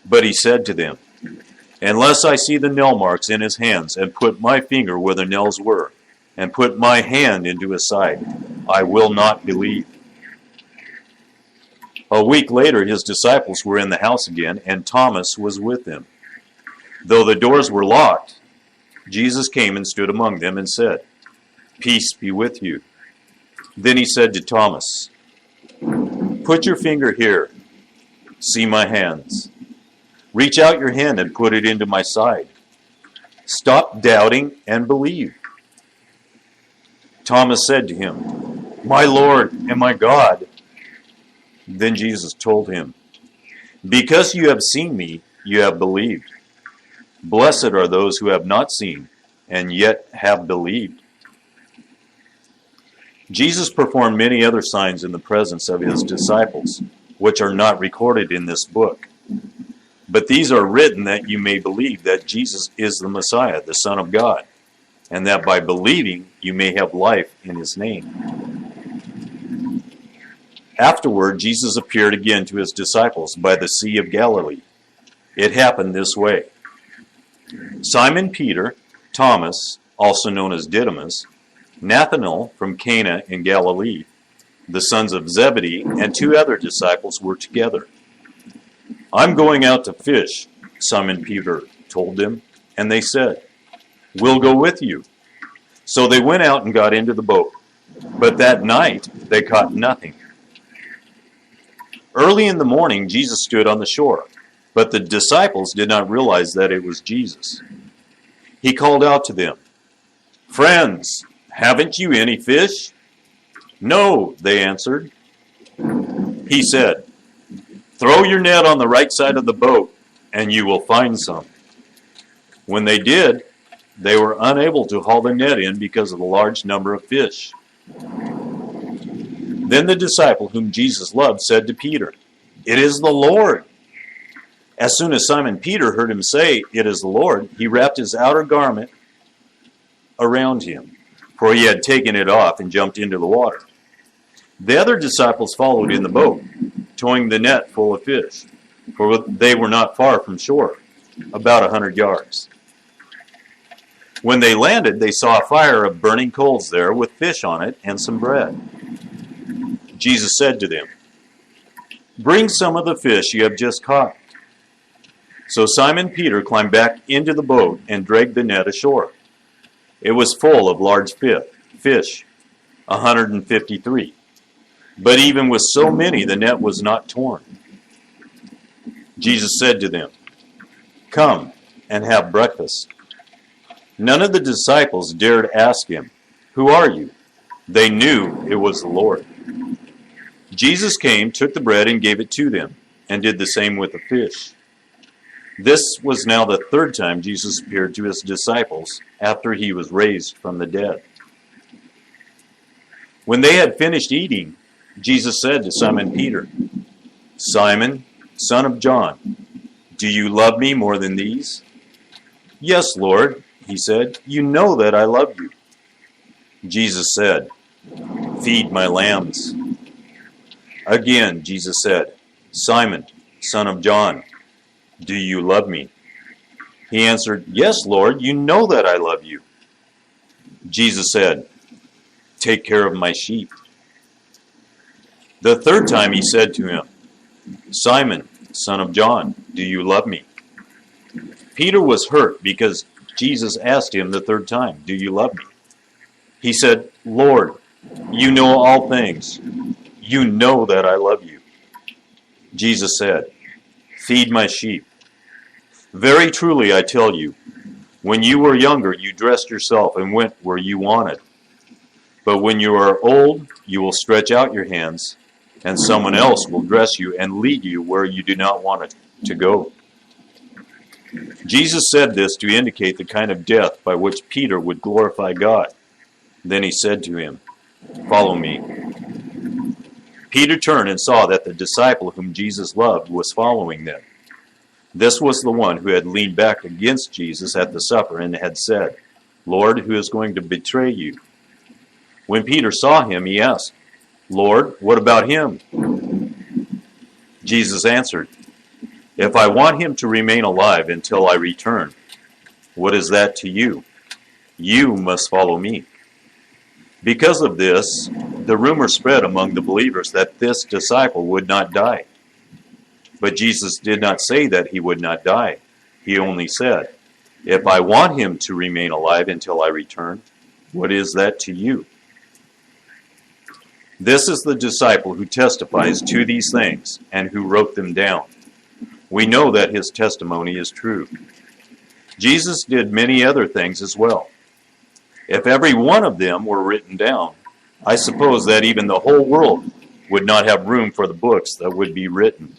But he said to them, "Unless I see the nail marks in his hands, and put my finger where the nails were, and put my hand into his side, I will not believe." A week later, his disciples were in the house again, and Thomas was with them. Though the doors were locked, Jesus came and stood among them and said, "Peace be with you." Then he said to Thomas, "Put your finger here. See my hands. Reach out your hand and put it into my side. Stop doubting and believe." Thomas said to him, "My Lord and my God." Then Jesus told him, "Because you have seen me, you have believed. Blessed are those who have not seen and yet have believed." Jesus performed many other signs in the presence of his disciples, which are not recorded in this book. But these are written that you may believe that Jesus is the Messiah, the Son of God, and that by believing you may have life in his name. Afterward, Jesus appeared again to his disciples by the Sea of Galilee. It happened this way. Simon Peter, Thomas, also known as Didymus, Nathanael from Cana in Galilee, the sons of Zebedee, and two other disciples were together. "I'm going out to fish," Simon Peter told them, and they said, "We'll go with you." So they went out and got into the boat, but that night they caught nothing. Early in the morning, Jesus stood on the shore, but the disciples did not realize that it was Jesus. He called out to them, "Friends, haven't you any fish?" "No," they answered. He said, "Throw your net on the right side of the boat, and you will find some." When they did, they were unable to haul the net in because of the large number of fish. Then the disciple whom Jesus loved said to Peter, "It is the Lord." As soon as Simon Peter heard him say, "It is the Lord," he wrapped his outer garment around him, for he had taken it off, and jumped into the water. The other disciples followed in the boat, towing the net full of fish, for they were not far from shore, about 100 yards. When they landed, they saw a fire of burning coals there with fish on it and some bread. Jesus said to them, "Bring some of the fish you have just caught." So Simon Peter climbed back into the boat and dragged the net ashore. It was full of large fish, 153. But even with so many, the net was not torn. Jesus said to them, "Come and have breakfast." None of the disciples dared ask him, "Who are you?" They knew it was the Lord. Jesus came, took the bread, and gave it to them, and did the same with the fish. This was now the third time Jesus appeared to his disciples after he was raised from the dead. When they had finished eating, Jesus said to Simon Peter, "Simon, son of John, do you love me more than these?" "Yes, Lord," he said, "you know that I love you." Jesus said, "Feed my lambs." Again, Jesus said, "Simon, son of John, do you love me?" He answered, "Yes, Lord, you know that I love you." Jesus said, "Take care of my sheep." The third time he said to him, "Simon, son of John, do you love me?" Peter was hurt because Jesus asked him the third time, "Do you love me?" He said, "Lord, you know all things. You know that I love you." Jesus said, "Feed my sheep. Very truly I tell you, when you were younger, you dressed yourself and went where you wanted. But when you are old, you will stretch out your hands, and someone else will dress you and lead you where you do not want to go." Jesus said this to indicate the kind of death by which Peter would glorify God. Then he said to him, "Follow me." Peter turned and saw that the disciple whom Jesus loved was following them. This was the one who had leaned back against Jesus at the supper and had said, "Lord, who is going to betray you?" When Peter saw him, he asked, "Lord, what about him?" Jesus answered, If I want him to remain alive until I return, what is that to you? You must follow me." Because of this, the rumor spread among the believers that this disciple would not die. But Jesus did not say that he would not die. He only said, "If I want him to remain alive until I return, what is that to you?" This is the disciple who testifies to these things and who wrote them down. We know that his testimony is true. Jesus did many other things as well. If every one of them were written down, I suppose that even the whole world would not have room for the books that would be written.